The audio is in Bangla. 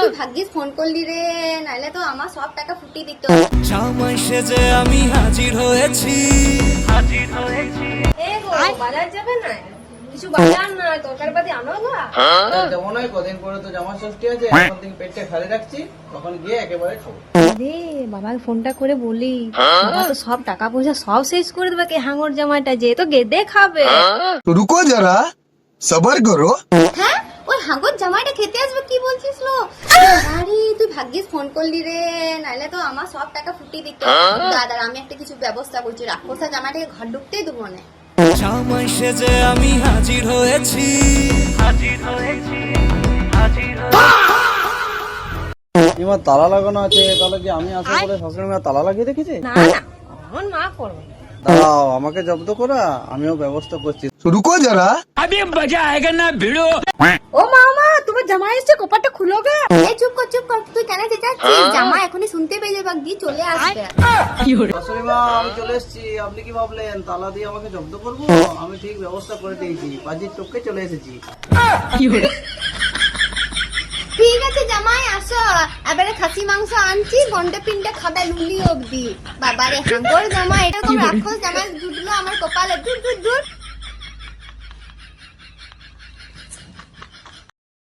তুই ভাগ্যিস ফোন করলি রে, নাইলে তো আমার সব টাকা ফুটিয়ে দিত। জামাই সেজে আমি হাজির হয়েছি। এ গো, বাজার যাবে না? কিছু বাজার না, তরকারিপাতি আনো না। যাবো নয়, কদিন পরে তো জামা ষষ্ঠী আছে, এখন থেকে পেটটা খালি রাখছি, তখন গিয়ে একেবারে খাবো। রে বাবাকে ফোনটা করে বলি, বাবা তো সব টাকা পয়সা সব শেষ করে দেবে কে হাঙর জামাইটা, যে তো গেদে খাবে। रुको जरा सबर करो। হ্যাঁ, ওই হাঙ্গর জামাইটা খেতে আসবে কি বলছিস লো? আরে তুই ভাগ্যিস ফোন করলি রে, নাইলে তো আমার সব টাকা ফুটিয়ে দিত। দাদা আমি একটা কিছু ব্যবস্থা করছি, রাক্ষসা জামাইটাকে ঘর ঢুকতেই দেবো না। জামাই সেজে আমি হাজির হয়েছি। এবার তালা লাগানো আছে, তাহলে কি আমি আসার পরে শাশুড়ি মা তালা লাগিয়ে রেখেছে? না না, আমার মা করবে। দাঁড়াও, আমাকে জব্দ করা, আমিও ব্যবস্থা করছি। रुको जरा ও মামা, তোমার জামাই এসেছে, কপারটা খুলো গে। এই চুপ কর, তুই কেন চেঁচাচ্ছিস? জামা এখনই শুনতে পেয়ে যাবে, দিয়ে চলে আসবে। শাশুড়ি মা, আমি চলে এসেছি। আপনি কি ভাবলেন তালা দিয়ে আমাকে জব্দ করবো? আমি ঠিক ব্যবস্থা করে দিয়েছি, বাজির চোখে চলে এসেছি। ঠিক আছে জামাই, আসো। এবারে খাসি মাংস আনছি, গন্ডে পিন্ডে খাবে লুলি অব্দি। বাবারে হাঙ্গর জামাই, এরকম রাক্ষস জামাই জুটলো আমার কপালে। দূর দূর দূর।